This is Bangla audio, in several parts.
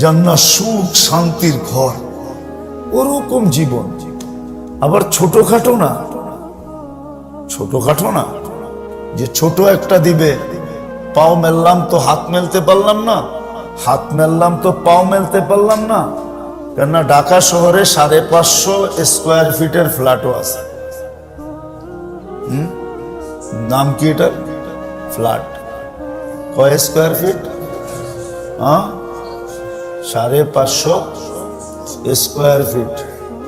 জান্নাত সুখ শান্তির ঘর, ওরকম জীবন। আবার ছোটখাটো না, ছোটখাটো না যে ছোট একটা দিবে, পাও মেললাম তো হাত মেলতে পারলাম না, হাত মেললাম তো পাও মেলতে পারলাম না। কেননা ঢাকা শহরে 550 স্কোয়ার ফিটের ফ্ল্যাটও আছে। নাম কি এটা? ফ্ল্যাট। কয় স্কোয়ার ফিট? 550 স্কোয়ার ফিট,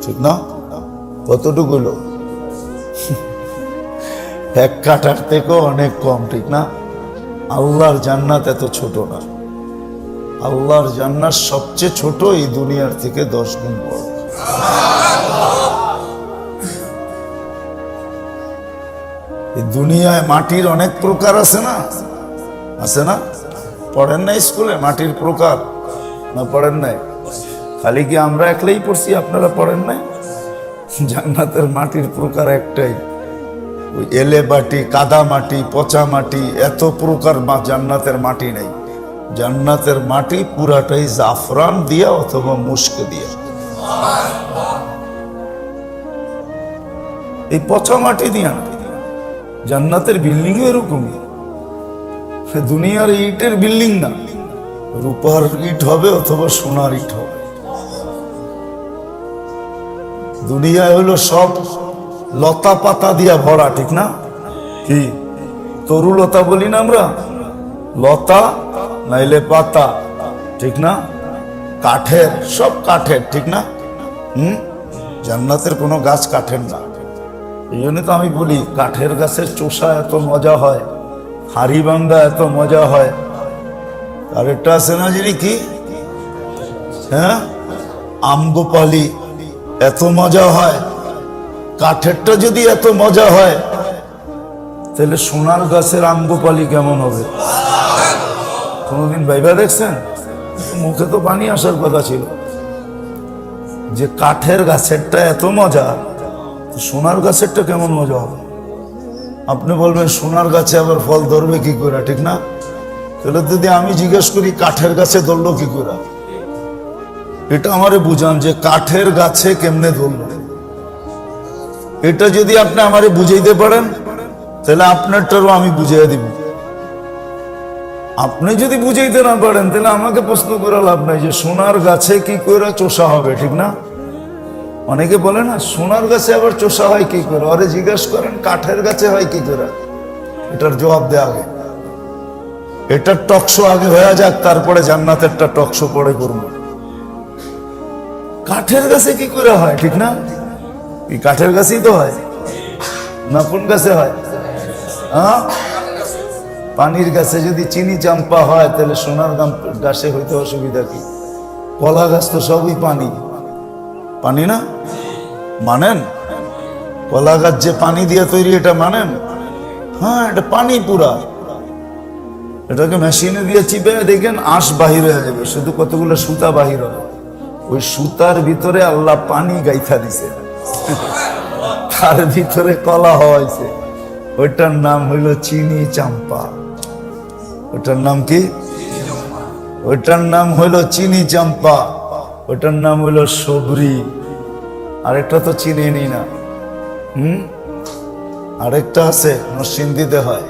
ঠিক না? কতটুকু হলো? 1 কাঠার থেকেও অনেক কম, ঠিক না? আল্লাহর জান্নাত এত ছোট না। আল্লাহর জান্নাত সবচেয়ে ছোট, এই দুনিয়ার থেকে 10 গুণ বড়। এই দুনিয়ায় মাটির অনেক প্রকার আছে না? আছে না? পড়েন না স্কুলে মাটির প্রকার? না পড়েন নাই? খালি কি আমরা একলাই পড়ছি, আপনারা পড়েন নাই? জান্নাতের মাটির প্রকার একটাই, ওই এলে মাটি, কাদা মাটি, পচা মাটি, এত প্রকার জান্নাতের মাটি নেই। জান্নাতের মাটি পুরাটাই জাফরান দিয়া অথবা মুস্ক দিয়া। এই পচা মাটি দিয়া না। জান্নাতের বিল্ডিং এরকমই, দুনিয়ার ইটের বিল্ডিং না, রূপার ইট হবে অথবা সোনার ইট হবে। দুনিয়ায় হলো সব লতা পাতা দিয়া ভরা, ঠিক না? কি তরুলতা বলি না আমরা? লতা নাইলে পাতা, ঠিক না? কাঠের, সব কাঠের, ঠিক না? জান্নাতের কোনো গাছ কাঠের না। এই জন্য তো আমি বলি কাঠের গাছের চোষা এত মজা হয়, হাড়ি ভাঙ্গা এত মজা হয়। আর একটা আছে না যিনি কি, হ্যাঁ, আমগোপালি, এত মজা হয়। কাঠেরটা যদি এত মজা হয়, তাহলে সোনার গাছের আমগোপালি কেমন হবে? কোনদিন ভাইবা দেখছেন? মুখে তো পানি আসার কথা ছিল যে কাঠের গাছেরটা এত মজা, সোনার গাছেরটা কেমন মজা হবে? আপনি বলবেন সোনার গাছে আবার ফল ধরবে কি করে, ঠিক না? তাহলে যদি আমি জিজ্ঞেস করি কাঠের গাছে ধরলো কি করে, এটা আমারে বুঝান যে কাঠের গাছে কেমনে ধরলো। এটা যদি আপনি আমারে বুঝাইতে পারেন, তাহলে আপনারটারও আমি বুঝাইয়া দিব। আপনি যদি বুঝাইতে না পারেন, তাহলে আমাকে প্রশ্ন করে লাভ নাই যে সোনার গাছে কি করে চোষা হবে, ঠিক না? অনেকে বলে না সোনার গাছে আবার চোষা হয় কি করে, আরে জিজ্ঞাসা করেন কাঠের গাছে হয় কি করে, এটার জবাব দেয়া আগে। এটার টকশো আগে হয়ে যাক, তারপরে জান্নাতেরটা টকশো পরে করবো। কাঠের গাছে কি করে হয়, ঠিক না? এই কাঠের গাছেই তো হয় না, কোন গাছে হয়? পানির গাছে যদি চিনি চাম্পা হয়, তাহলে সোনার গাছে হইতে অসুবিধা কি? কলা গাছ তো সবই পানি, পানি না? মানেন কলা গাছ যে পানি দিয়ে তৈরি, এটা মানেন? হ্যাঁ, এটা পানি পুরা। এটাকে মেশিনে দিয়ে চিপে দেখেন আঁশ বাহির হয়ে যাবে, শুধু কতগুলো সুতা বাহির হবে। ওই সুতার ভিতরে আল্লাহ পানি গাইথা দিছে, তার ভিতরে কলা হয়েছে। ওইটার নাম হইল চিনি চাম্পা। ওইটার নাম কি? ওইটার নাম হইল চিনি চাম্পা। ওইটার নাম হইল সবরি। আরেকটা তো চিনি নি না। আরেকটা আছে নরসিংদীতে হয়,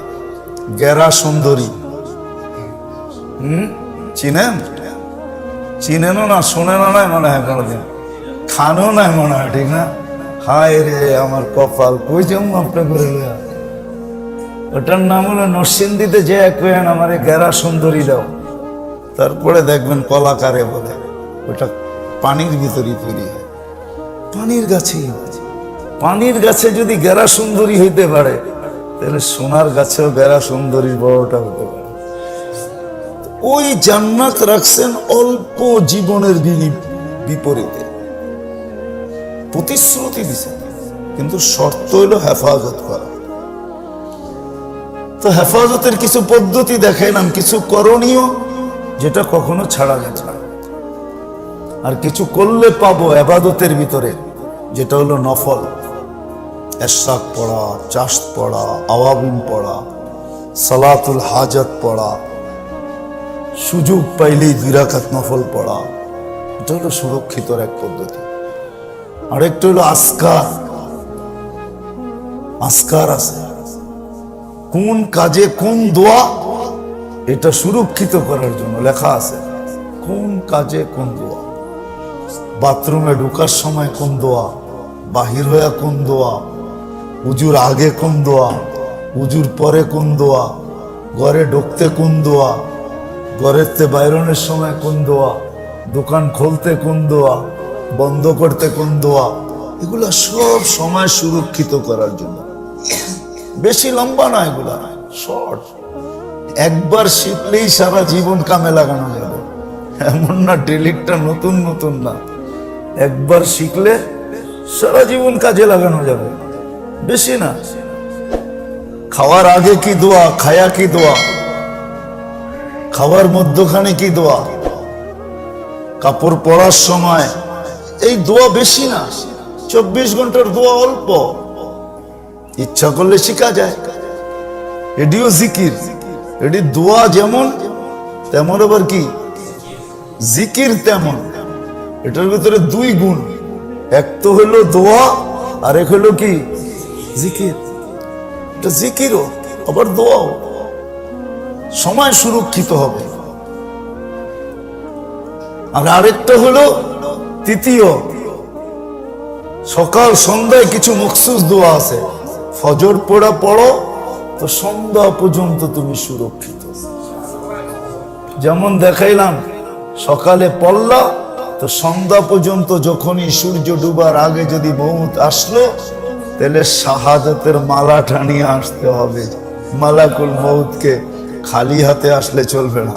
গেরা সুন্দরী। চিনেন? চিনেনও না, শোনেনও নাই মনে হয় কোনোদিন, খানো নাই মনে হয়, ঠিক না? হায় রে আমার কপাল, কই যাবো আপনার করে। ওটার নাম হলো নরসিংদীতে যে কেন আমার গেরা সুন্দরী দাও, তারপরে দেখবেন কলাকারে বলে। ওটা পানির ভিতরেই তৈরি হয়, পানির গাছেই। পানির গাছে যদি গেরা সুন্দরী হইতে পারে, তাহলে সোনার গাছেও গেরা সুন্দরীর বড়টা হতে পারে। ওই জান্নাত রাখছেন অল্প জীবনের বিপরীতে, প্রতিশ্রুতি দিচ্ছেন, কিন্তু শর্ত হইল হেফাজত করা। তো হেফাজতের কিছু পদ্ধতি দেখাইলাম, কিছু করণীয় যেটা কখনো ছাড়া যাবে না, আর কিছু করলে পাবো ইবাদতের ভিতরে, যেটা হলো নফল। এশরাক পড়া, চাশ পড়া, আওয়াবিন পড়া, সালাতুল হাজাত পড়া, সুযোগ পাইলেই 2 রাকাত নফল পড়া, এটা হলো সুরক্ষিতর এক পদ্ধতি। আরেকটা হলো আসকার। আসকার আছে, কোন কাজে কোন দোয়া, এটা সুরক্ষিত করার জন্য লেখা আছে। কোন কাজে কোন দোয়া, বাথরুমে ঢোকার সময় কোন দোয়া, বাহির হয়ে কোন দোয়া, উজুর আগে কোন দোয়া, উজুর পরে কোন দোয়া, ঘরে ঢুকতে কোন দোয়া, ঘরের তে বাইরনের সময় কোন দোয়া, দোকান খুলতে কোন দোয়া, বন্ধ করতে কোন দোয়া, এগুলা সব সময় সুরক্ষিত করার জন্য। বেশি লম্বা না, এগুলা শর্ট। একবার শিখলেই সারা জীবন কামে লাগানো যাবে, এমন না ডেলিটটা নতুন নতুন না। একবার শিখলে সারা জীবন কাজে লাগানো যাবে, বেশি না। খাওয়ার আগে কি দোয়া, খায়া কি দোয়া, খাওয়ার মধ্যখানে কি দোয়া, কাপড় পরার সময়, এই দোয়া বেশি না। 24 ঘন্টার দোয়া অল্প, ইচ্ছা করলে শিখা যায়। এটিও জিকির, এটি দোয়া যেমন তেমন আবার কি জিকির তেমন। এটার ভিতরে 2 গুণ, এক তো হলো দোয়া আর এক হলো কি জিকির। এটা জিকিরও আবার দোয়াও, সময় সুরক্ষিত হবে। আর আরেকটা হলো তৃতীয়, সকাল সন্ধ্যায় কিছু মখসুস দোয়া আছে। ফজর পড়া পড়ো তো সন্ধ্যা পর্যন্ত তুমি সুরক্ষিত। যেমন দেখাইলাম, সকালে পড়লা তো সন্ধ্যা পর্যন্ত, যখনই সূর্য ডুবার আগে যদি মউত আসলো, তাহলে শাহাদাতের মালা টানিয়ে আসতে হবে। মালাকুল মউতকে খালি হাতে আসলে চলবে না,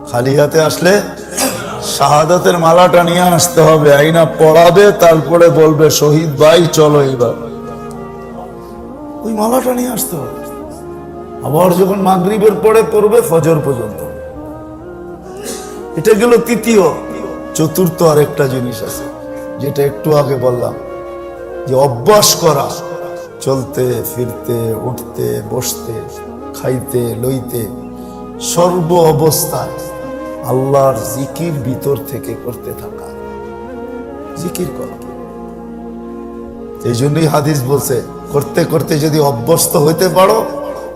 খালি হাতে আসলে শাহাদাতের মালাটা নিয়ে আসতে হবে। আইনা পড়াবে, তারপরে বলবে শহীদ ভাই চলো এবার, ওই মালাটা নিয়ে আসতে হবে। আবার যখন মাগরিবের পরে পড়বে ফজর পর্যন্ত। এটা গেল তৃতীয়। চতুর্থ আরেকটা জিনিস আছে, যেটা একটু আগে বললাম, যে অভ্যাস করা, চলতে ফিরতে, উঠতে বসতে, খাইতে লইতে, সর্ব অবস্থায় আল্লাহর জিকির ভিতর থেকে করতে থাকা, জিকির করা। এই জন্যই হাদিস বলছে, করতে করতে যদি অভ্যস্ত হইতে পারো,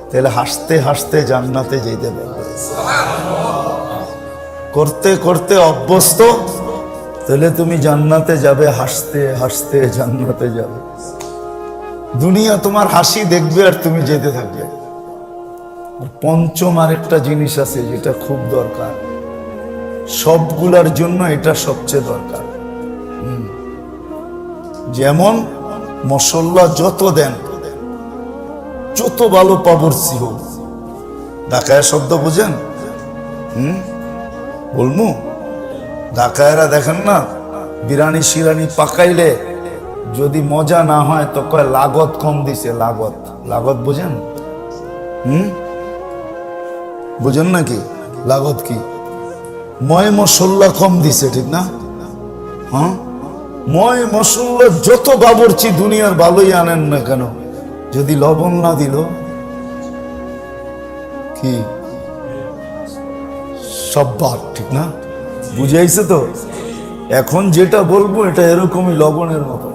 তাহলে হাসতে হাসতে জান্নাতে যেতে পারবে। করতে করতে অভ্যস্ত, তাহলে তুমি জান্নাতে যাবে, হাসতে হাসতে জান্নাতে যাবে। দুনিয়া তোমার হাসি দেখবে আর তুমি যেতে থাকবে। পঞ্চম আরেকটা জিনিস আছে যেটা খুব দরকার, সবগুলার জন্য এটা সবচেয়ে দরকার। যেমন মশলা যত দেন, যত ভালো পাবরছি হোক, ঢাকায় শব্দ বুঝেন? বলমু, ঢাকায়রা দেখেন না, বিরানি শিরানি পাকাইলে যদি মজা না হয় তো কয় লাগত কম দিছে। লাগত, লাগত বুঝেন? বুঝেন নাকি লাগত কি? ময় মশলা কম দিছে, ঠিক না? হ্যাঁ, ময় মশলা যত বাবরচি দুনিয়ার ভালোই আনেন না কেন, যদি লবণ না দিল কি সব বাদ, ঠিক না? বুঝাইছে তো? এখন যেটা বলবো এটা এরকমই লবণের মতো।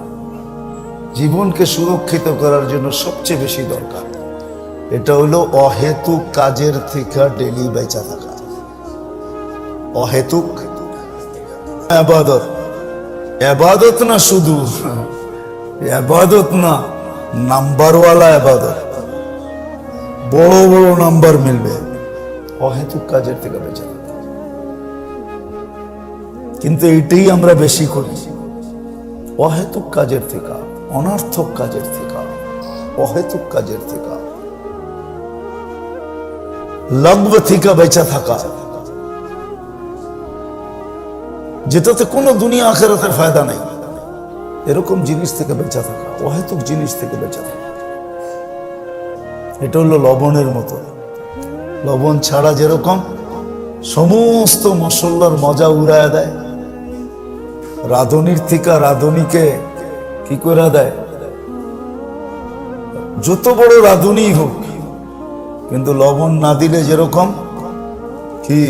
জীবনকে সুরক্ষিত করার জন্য সবচেয়ে বেশি দরকার এটা হলো অহেতুক কাজের থেকে ডেলি বেঁচে থাকা। অহেতুক ইবাদত, ইবাদত না শুধু ইবাদত না, নাম্বারওয়ালা ইবাদত, বড় বড় নাম্বার মিলবে। অহেতুক কাজের থেকে বেঁচে থাকা, কিন্তু এইটাই আমরা বেশি করি। অহেতুক কাজের থেকে, অনর্থক কাজের থেকে, অহেতুক কাজের থেকে, লাগব থেকে বেঁচে থাকা, যেটাতে কোনো দুনিয়া আখিরাতের ফায়দা নেই, এরকম জিনিস থেকে বেঁচে থাকা, অহেতুক জিনিস থেকে বেঁচে থাকা। এটা হলো লবণের মতো। লবণ ছাড়া যেরকম সমস্ত মশলার মজা উড়ায় দেয়, রাঁধুনির থেকে রাঁধুনিকে কি করে দেয়, যত বড় রাঁধুনি হোক, কিন্তু লবণ না দিলে যেরকম কি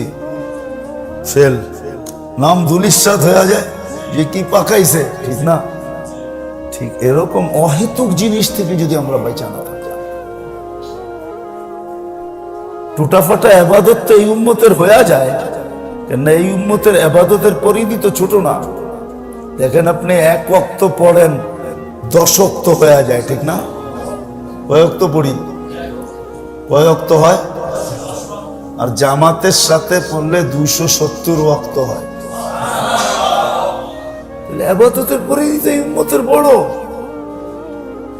ফেল, নাম ধুলিস্বাদ হয়ে যায় যে কি পাকাইছে, ঠিক না? ঠিক এরকম অহেতুক জিনিস থেকে যদি আমরা বেঁচে না থাকি, টুটাফাটা আবাদত তো এই উম্মতের হয়ে যায়, কেন এই উম্মতের আবাদতের পরিধি তো ছোট না। দেখেন আপনি এক ওয়াক্ত পড়েন 10 ওয়াক্ত হয়ে যায়, ঠিক না? কয় ওয়াক্ত পড়ি? কয় ওয়াক্ত হয়? আর জামাতের সাথে পড়লে 270 ওয়াক্ত হয়। আবাদতের পরিধি তো এই উম্মতের বড়,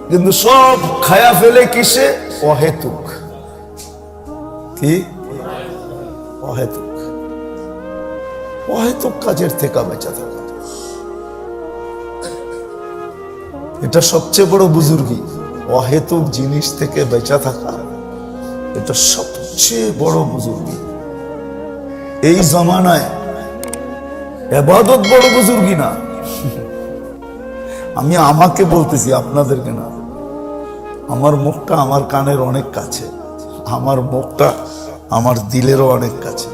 কিন্তু সব খায়া ফেলে কিসে? অহেতুক। কি অহেতুক? অহেতুক কাজের থেকে বেঁচে থাকা, এটা সবচেয়ে বড় বুজুর্গি। অহেতুক জিনিস থেকে বেঁচে থাকা এটা সবচেয়ে বড় বুজুর্গি। এই জমানায় ইবাদত বড় বুজুর্গি না। আমি আমাকে বলতেছি, আপনাদেরকে না। আমার মুখটা আমার কানের অনেক কাছে, আমার মুখটা আমার দিলেরও অনেক কাছে।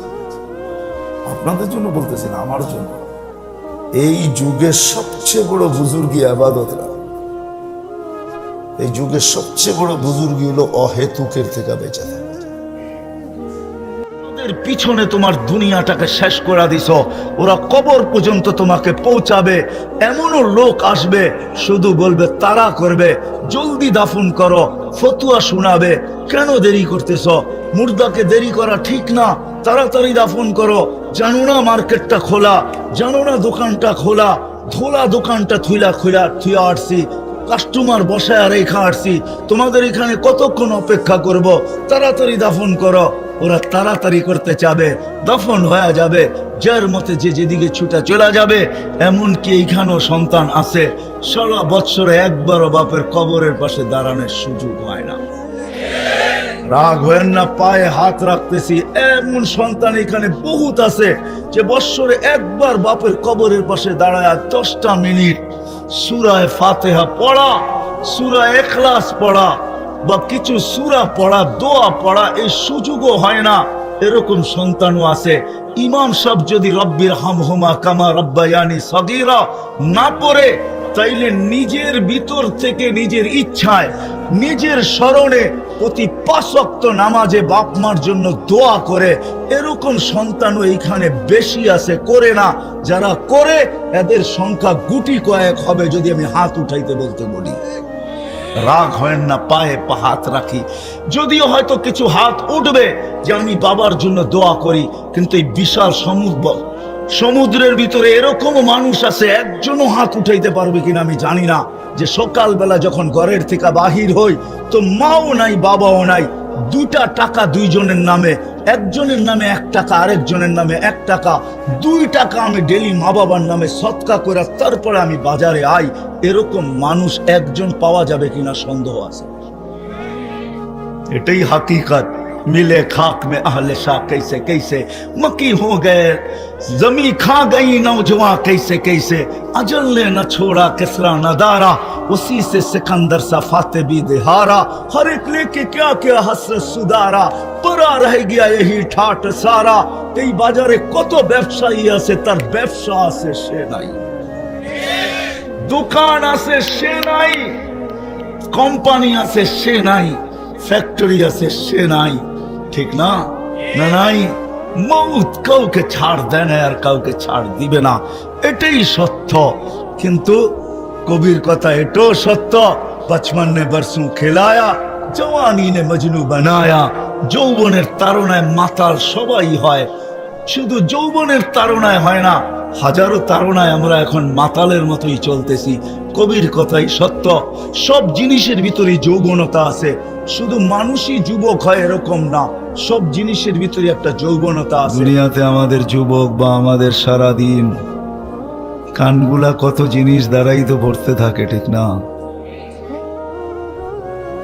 আপনাদের জন্য বলতেছি না, আমার জন্য। এই যুগের সবচেয়ে বড় বুজুর্গি ইবাদত না। এই যুগের সবচেয়ে বড় বুজুর্গি হলো অহেতুকের থেকে বেঁচে থাকা। ওদের পিছনে তোমার দুনিয়াটাকে শেষ করে দিছো, ওরা কবর পর্যন্ত তোমাকে পৌঁছাবে। এমনও লোক আসবে শুধু বলবে, তারা করবে, জলদি দাফন করো, ফতুয়া শোনাবে, কেন দেরি করতেছ, মুর্দাকে দেরি করা ঠিক না, তাড়াতাড়ি দাফন করো, জানো না মার্কেটটা খোলা, জানো না দোকানটা খোলা, ধোলা দোকানটা থুইয়া আসছি, কাস্টমার বসায় রেখা আসছি, তোমাদের এখানে কতক্ষণ অপেক্ষা করব, তাড়াতাড়ি দাফন করো। ওরা তাড়াতাড়ি করতে চাবে, দাফন হয়ে যাবে, যার মতে যে যেদিকে ছুটা চলে যাবে। এমনকি এইখানেও সন্তান আছে, সারা বৎসরে একবারও বাপের কবরের পাশে দাঁড়ানোর সুযোগ হয় না। রাগ হয়েন না, পায়ে হাত রাখতেছি, এমন সন্তান এখানে বহুত আছে যে বৎসরে একবার বাপের কবরের পাশে দাঁড়ায় 10টা মিনিট সূরায়ে ফাতিহা পড়া, সূরা ইখলাস পড়া বা কিছু সূরা পড়া, দোয়া পড়া, এই সুযোগও হয় না। এরকম সন্তানও আছে। ইমাম সাহেব যদি রব্বির হামহুমা কামা রব্বায়ানি সগীরা না পড়ে, তাইলে নিজের ভিতর থেকে নিজের ইচ্ছায়, নিজের স্মরণে প্রতি 5 ওয়াক্ত নামাজে বাপ মার জন্য দোয়া করে। এরকম সন্তানও এইখানে বেশি আছে, করে না। যারা করে এদের সংখ্যা গুটি কয়েক হবে যদি আমি হাত উঠাইতে বলতে বলি। রাগ হয় না, পায়ে হাত রাখি, যদিও হয়তো কিছু হাত উঠবে যে আমি বাবার জন্য দোয়া করি, কিন্তু এই বিশাল সমুদ্রের ভিতরে এরকম মানুষ আছে, একজনও হাত উঠাইতে পারবে কিনা আমি জানি না, যে সকালবেলা যখন ঘরের থেকে বাহির হই তো মাও নাই বাবাও নাই, 2টা টাকা দুইজনের নামে, একজনের নামে 1 টাকা, আরেকজনের নামে 1 টাকা, 2 টাকা আমি ডেলি মা বাবার নামে সৎকা করে তারপরে আমি বাজারে আই। এরকম মানুষ একজন পাওয়া যাবে কিনা সন্দেহ আছে। এটাই হাকিকত। मिले खाक में अहले शाह कैसे कैसे मकी हो गए, जमी खा गई नौजवान कैसे कैसे, अजल ने न छोड़ा किसरा नदारा, उसी से सिकंदर सा फाते भी दिहारा, हर एक लेके क्या क्या हसरत सुधारा, परा रह गया यही ठाट सारा। এই বাজারে কত ব্যবসায়ী আছে, তার ব্যবসা আছে সে নাই, দোকান আছে সে নাই, কোম্পানি আছে সে নাই, ফ্যাক্টরি আছে সে নাই, ঠিক না? না নাই, মৌত কাউকে ছাড় দেয় না আর কাউকে ছাড় দিবে না, এটাই সত্য। কিন্তু কবির কথা এটাও সত্য, 55 বর্ষোं খেলায়া, জওয়ানি নে মজনু বানায়া। যৌবনের তাড়নায় মাতাল সবাই হয়, শুধু যৌবনের তাড়নায় হয় না, হাজারো তাড়নায় আমরা এখন মাতালের মতোই চলতেছি। কবির কথাই সত্য, সব জিনিসের ভিতরে যৌবনতা আছে, শুধু মানুষই যুবক হয় এরকম না, সব জিনিসের ভিতরে একটা যৌবনতা আছে। দুনিয়াতে আমাদের যুবক বা আমাদের সারা দিন কানগুলা কত জিনিস দ্বারাই তো ভরতে থাকে, ঠিক না?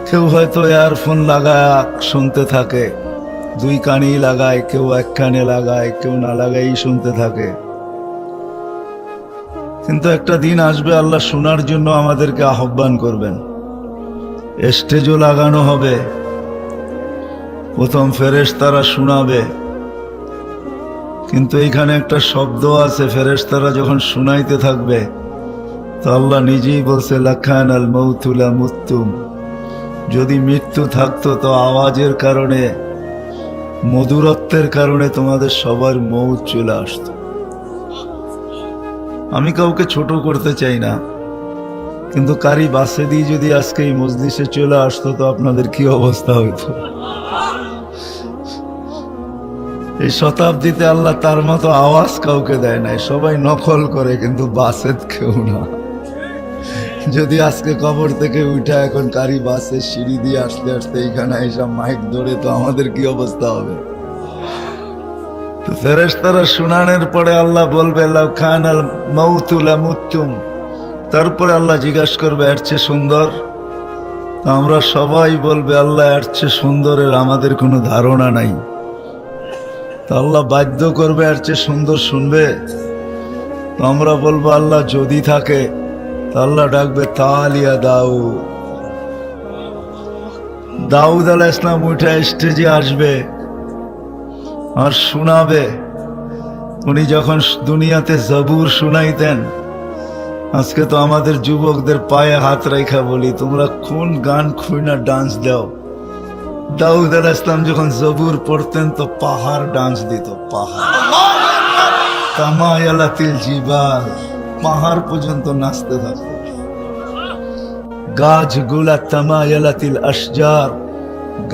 কেউ হয়তো ইয়ারফোন লাগায় শুনতে থাকে, 2 কানেই লাগায়, কেউ 1 কানে লাগায়, কেউ না লাগাই শুনতে থাকে। কিন্তু একটা দিন আসবে আল্লাহ শোনার জন্য আমাদেরকে আহ্বান করবেন, স্টেজও লাগানো হবে, প্রথম ফেরেশতারা শোনাবে, কিন্তু এখানে একটা শব্দ আছে, ফেরেশতারা যখন শুনাইতে থাকবে তো আল্লাহ নিজেই বলছে লাখান আল মৌতুলা মুত্তুম, যদি মৃত্যু থাকতো তো আওয়াজের কারণে, মধুরত্বের কারণে তোমাদের সবার মৌত চলে আসতো। আমি কাউকে ছোট করতে চাই না, কিন্তু কারি বাসে দিয়ে যদি আজকে এই মজলিসে চলে আসতো তো আপনাদের কি অবস্থা হইতো। এই শতাব্দীতে আল্লাহ তার মতো আওয়াজ কাউকে দেয় নাই, সবাই নকল করে কিন্তু বাসের কেউ না। যদি আজকে কবর থেকে উঠা এখন কারি বাসের সিঁড়ি দিয়ে আসতে আসতে এইখানে এইসব মাইক ধরে তো আমাদের কি অবস্থা হবে। তো ফেরেশতারা শুনানোর পরে আল্লাহ বলবে লাউ খানাল মাউতু লামুতুম, তারপরে আল্লাহ জিজ্ঞাসা করবে এর চেয়ে সুন্দর? তো আমরা সবাই বলবে আল্লাহ এর চেয়ে সুন্দরের আমাদের কোনো ধারণা নাই। তো আল্লাহ বাধ্য করবে এর চেয়ে সুন্দর শুনবে। তো আমরা বলবো আল্লাহ যদি থাকে, তো আল্লাহ ডাকবে তালিয়া দাউদ। দাউদ আলাইহিস সালাম উঠে স্টেজে আসবে আর শোনাবে। উনি যখন দুনিয়াতে জবুর শুনাইতেন, আজকে তো আমাদের যুবকদের পায়ে হাত রেখা বলি তোমরা কোন গান খুঁজনা ডান্স দাও। দাউদ আলাইহিস সালাম যখন জবুর পড়তেন তো পাহাড় ডান্স দিত, পাহাড় তামায়ালাতিল জিবাল, পাহাড় পর্যন্ত নাচতে থাকতো। গাছগুলা তামায়ালাতিল আশজার,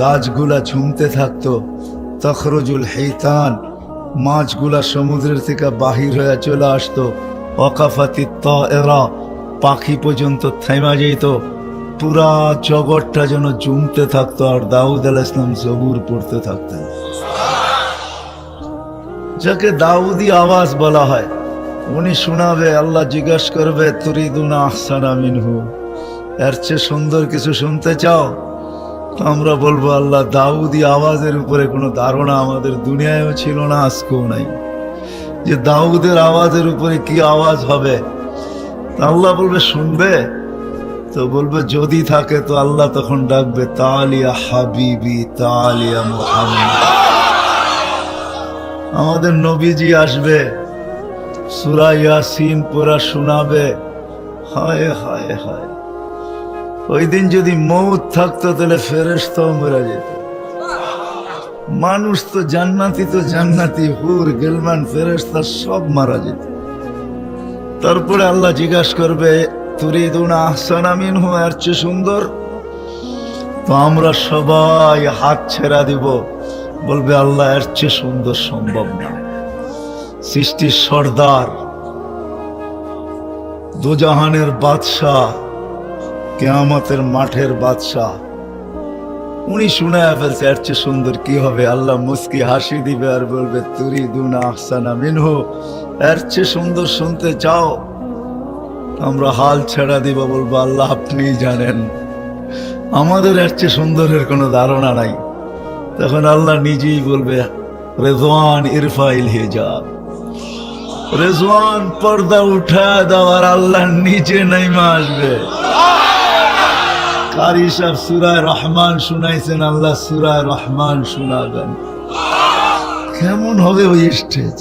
গাছগুলা ঝুমতে থাকতো। তখরুজুল হিতান, মাছগুলা সমুদ্রের থেকে বাহির হয়ে চলে আসতো। ওয়াকাফাতি তায়রা, পাখি পর্যন্ত থেমে যেত। পুরা জগৎটা যেন ঝুমতে থাকতো। আর দাউদ আলাইহিস সালাম জবুর পড়তে থাকতেন, যাকে দাউদি আওয়াজ বলা হয়। উনি শোনাবে, আল্লাহ জিজ্ঞাসা করবে তুরিদুনা আহসানা মিনহু, এর চেয়ে সুন্দর কিছু শুনতে চাও? আমরা বলবো আল্লাহ দাউদি আওয়াজের উপরে কোনো ধারণা আমাদের দুনিয়ায়ও ছিল না, আজকেও নাই, যে দাউদের আওয়াজের উপরে কি আওয়াজ হবে। আল্লাহ বলবে শুনবে? তো বলবে যদি থাকে। তো আল্লাহ তখন ডাকবে তালিয়া হাবিবি তালিয়া মুহাম্মদ। আমাদের নবীজি আসবে, সূরা ইয়াসিন পুরা শোনাবে। হায় হায় হায়, ওই দিন যদি মৌত থাকতো তাহলে ফেরেশতাও মরে যেত। মানুষ তো জান্নাতি, হুর গিলমান ফেরেশতা সব মারা যেত। তারপরে আল্লাহ জিজ্ঞাসা করবে তুরিদুনা আহসানা মিনহু, এর চেয়ে সুন্দর? তো আমরা সবাই হাত ছেড়া দিব, বলবে আল্লাহ এর চেয়ে সুন্দর সম্ভব না। সৃষ্টির সর্দার, দুজাহানের বাদশাহ, কিয়ামতের মাঠের বাদশাহ, উনি শুনায়া ফেলছে এর চেয়ে সুন্দর কি হবে। আল্লাহ মুস্কি হাসি দিবে আর বলবে তুরিদুনা আহসানা মিনহু, এর চেয়ে সুন্দর শুনতে চাও? আমরা হাল ছেড়া দিব, বলবো আল্লাহ আপনি জানেন, আমাদের এর চেয়ে সুন্দরের কোনো ধারণা নাই। তখন আল্লাহ নিজেই বলবে রেজওয়ান ইরফাইল হিজাব, রেজওয়ান পর্দা উঠা দাও, আর আল্লাহ নিচে নাইমা আসবে। কারি সাহেব সূরা রহমান শুনাইছেন, আল্লাহ সূরা রহমান শোনাবেন। কেমন হবে ওই স্টেজ?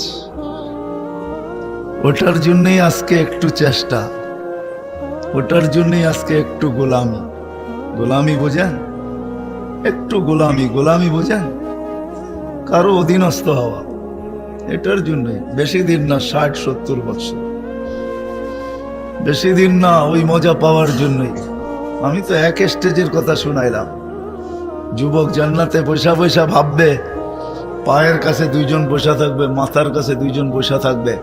ওটার জন্যই আজকে একটু চেষ্টা, ওটার জন্যই আজকে একটু গোলামি। গোলামি বোঝেন? একটু গোলামি বোঝেন? কারো অধীনস্থ হওয়া, এটার জন্যই। বেশি দিন না, 60-70 বছর, বেশি দিন না, ওই মজা পাওয়ার জন্যই। আমি তো এক স্টেজের কথা শুনাইলাম। যুবক জান্নাতে বসা বসা ভাববে, পায়ের কাছে দুইজন বসা থাকবে, মাথার কাছে দুইজন বসা থাকবে।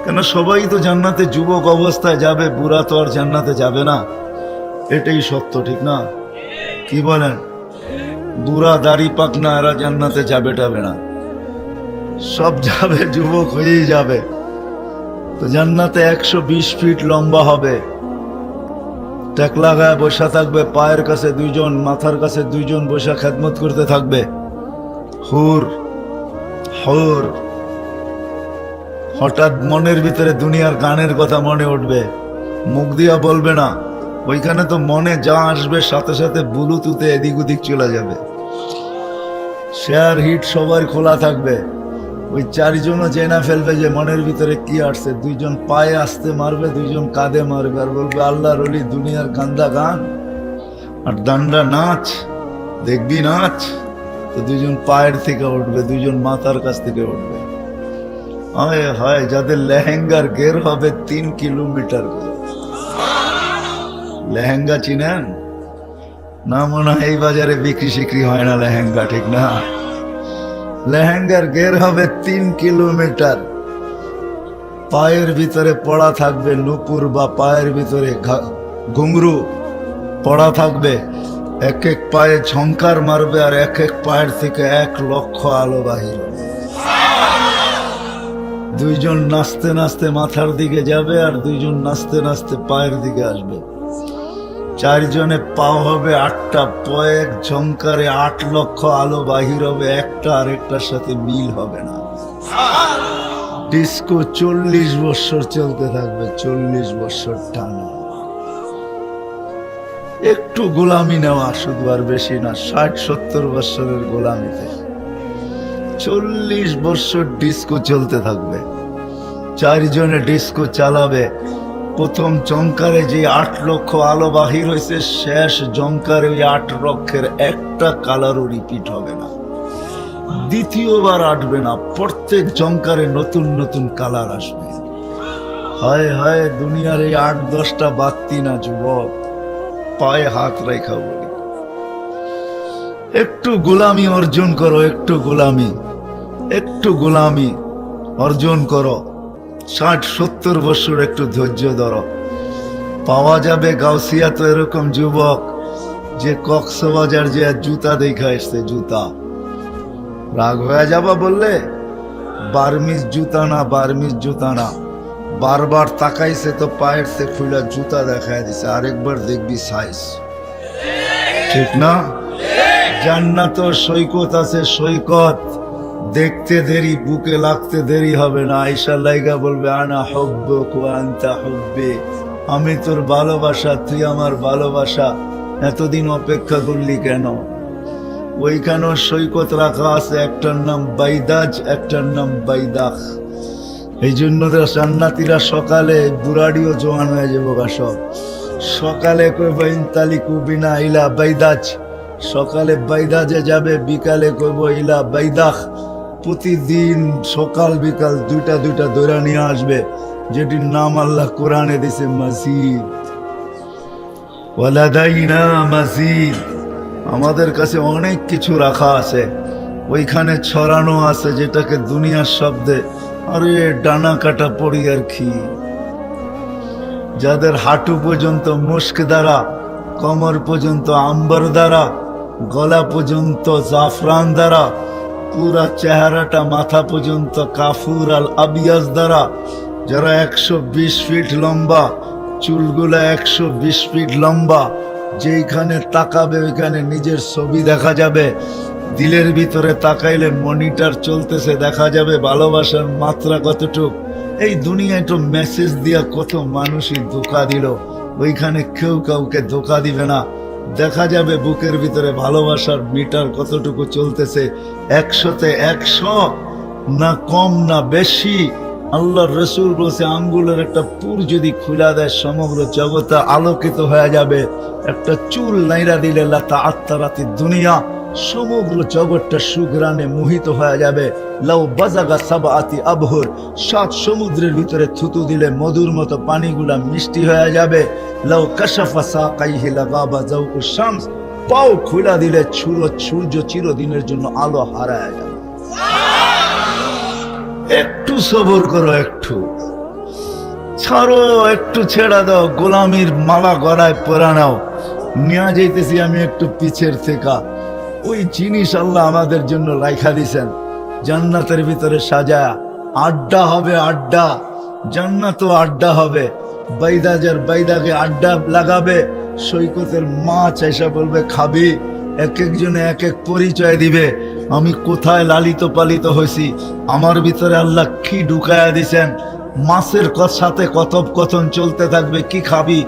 কেন সবাই তো জান্নাতে যুবক অবস্থায় যাবে, বুড়া তো আর জান্নাতে যাবে না। এটাই সত্য, ঠিক না? কি বলেন? বুড়া দাড়ি পাক না, এরা জান্নাতে যাবে টাবে না, সব যাবে যুবক হয়েই যাবে। তো জান্নাতে 120 ফিট লম্বা হবে, টেকলা গায়ে বসা থাকবে, পায়ের কাছে দুইজন, মাথার কাছে দুইজন বসা খেদমত করতে থাকবে। হুর হুর। হঠাৎ মনের ভিতরে দুনিয়ার গানের কথা মনে উঠবে, মুখ দিয়া বলবে না, ওইখানে তো মনে যা আসবে সাথে সাথে ব্লুটুথে এদিক ওদিক চলে যাবে। শেয়ার হিট সবার খোলা থাকবে, ওই চারজনও জেনা ফেলবে যে মনের ভিতরে কি আসছে। দুইজন পায়ে আসতে মারবে, দুইজন কাঁধে মারবে, আর বলবে আল্লাহর ওলি দুনিয়ার গান্দা গান আর দান্ডা নাচ, দেখবি নাচ। তো দুইজন পায়ের থেকে উঠবে, দুইজন মাথার কাছ থেকে উঠবে। হয় হয় যাদের লেহেঙ্গার গের হবে 3 কিলোমিটার করে। লেহেঙ্গা চিনেন না? মনে হয় এই বাজারে বিক্রি শিক্রি হয় না লেহেঙ্গা, ঠিক না? লেহেঙ্গার গের হবে 3 কিলোমিটার। পায়ের ভিতরে পড়া থাকবে নুপুর, বা পায়ের ভিতরে ঘুংরু পড়া থাকবে। এক এক পায়ে ঝংকার মারবে, আর এক এক পায়ের থেকে 1 লক্ষ আলো বাহির হবে। দুইজন নাচতে নাচতে মাথার দিকে যাবে, আর দুইজন নাচতে নাচতে পায়ের দিকে আসবে। চারজনে পাও হবে 8টা, পয়েক ঝংকারে 8 লক্ষ আলো বাহির হবে, একটা আরেকটার সাথে মিল হবে না। ডিস্কো 40 বছর চলতে থাকবে, 40 বছর টানা। একটু গোলামি নেওয়া শুধু, আর বেশি না। 60-70 বছরের গোলামিতে 40 বছর ডিস্কো চলতে থাকবে। চারজনে ডিস্কো চালাবে। প্রথম জংকারে যে 8 লক্ষ আলো বাহির হয়েছে, শেষ জংকারে ওই 8 লক্ষের একটা কালারও রিপিট হবে না, দ্বিতীয়বার আসবে না। প্রত্যেক জংকারে নতুন নতুন কালার আসবে। হায় হায়, দুনিয়ার এই 8-10টা বাতি না যুবক, পায়ে হাত রেখা বলি, একটু গোলামি অর্জন করো, একটু গোলামি, একটু গোলামি অর্জন করো। 60-70 বছর একটু ধৈর্য ধরো। পাওয়া যাবে গাউসিয়া তো এরকম যুবক যে কক্সবাজার যে জুতা দেখা এসছে, জুতা। রাগ হয়ে যাবা বললে? বার্মিজ জুতা না, বার্মিজ জুতা না। বারবার তাকাইছে তো পায়ের সে খুলে জুতা দেখায় দিছে। আরেকবার দেখবি সাইজ, ঠিক না? জান্নাত সৈকত আছে, সৈকত দেখতে দেরি, বুকে লাগতে দেরি হবে না। আয়েশা লাইগা বলবে আনা হুব্বুক ওয়া আনতা হুব্বি, আমি তোর ভালোবাসা, তুই আমার ভালোবাসা, এতদিন অপেক্ষা করলি কেন? ওইখানেও সৈকত রাখা আছে, একটার নাম বাইদাজ, একটার নাম বাইদাখ। এই জন্য জান্নাতীরা সকালে বুড়াডিও জোয়ান হয়ে যাবো গা সব। সকালে কইব ইনতালিকু বিনা ইলা বাইদাজ, সকালে বাইদাজে যাবে, বিকালে কইব ইলা বাইদাখ। প্রতিদিন সকাল বিকাল দুইটা দুইটা দৌড়া নিয়ে আসবে, যেটির নাম আল্লাহ কোরআনে দিছে মসজিদ। ওয়ালাদাইনা মসজিদ, আমাদের কাছে অনেক কিছু রাখা আছে, ওইখানে ছড়ানো আছে, যেটাকে দুনিয়ার শব্দে আরে ডানা কাটা পড়ি আর কি। যাদের হাঁটু পর্যন্ত মুস্ক দ্বারা, কমর পর্যন্ত আম্বর দ্বারা, গলা পর্যন্ত জাফরান দ্বারা, পুরা চেহারাটা মাথা পর্যন্ত কাফুর আল আবিয়াজ দ্বারা, যারা 120 ফিট লম্বা, চুলগুলা 120 ফিট লম্বা, যেইখানে তাকাবে ওইখানে নিজের ছবি দেখা যাবে। দিলের ভিতরে তাকাইলে মনিটর চলতেছে, দেখা যাবে ভালোবাসার মাত্রা কতটুক। এই দুনিয়ায় তো মেসেজ দিয়া কত মানুষই ধোঁকা দিল, ওইখানে কেউ কাউকে ধোঁকা দিবে না। দেখা যাবে বুকের ভিতরে ভালোবাসার মিটার কতটুকু চলতেছে, 100-তে 100, না কম না বেশি। আল্লাহর রসুল বলছে আঙ্গুলের একটা পুর যদি খুলা দেয়, সমগ্র জগতে আলোকিত হয়ে যাবে। একটা চুল নাইরা দিলে লাতা আত্মারাতি দুনিয়া, সমগ্র জগৎটা সুঘ্রাণে মোহিত হয়ে যাবে। লাউ বাজাগা সাবাতি আবহর, 7 সমুদ্রের ভিতরে থুতু দিলে মধুর মতো পানিগুলা মিষ্টি হয়ে যাবে। লাউ কাশাফা সাকাইহি লাগাবা যাউকু শামস, পাও খুলা দিলে সূর্য চিরদিনের জন্য আলো হারায় যাবে। একটু সবর করো, একটু ছাড়ো, একটু ছেড়া দাও, গোলামির মালা গলায় পরা নাও। নিয়ে যাইতেছি আমি একটু পিছের থেকে। ওই জিনিস আল্লাহ আমাদের জন্য রাইখা দিছেন জান্নাতের ভিতরে সাজায়া। আড্ডা হবে, আড্ডা, জান্নাতও আড্ডা হবে। বাইদাজের বাইদাকে আড্ডা লাগাবে, সৈকতের মাছ এসে বলবে খাবি। এক একজনে এক এক পরিচয় দিবে, আমি কোথায় লালিত পালিত হয়েছি, আমার ভিতরে আল্লাহ কি ঢুকায়া দিছেন। মাছের সাথে কথোপকথন চলতে থাকবে, কি খাবি।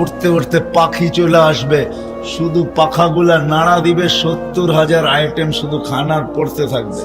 উঠতে উঠতে পাখি চলে আসবে, শুধু পাখাগুলা নাড়া দিবে, 70,000 আইটেম শুধু খানার পড়তে থাকবে।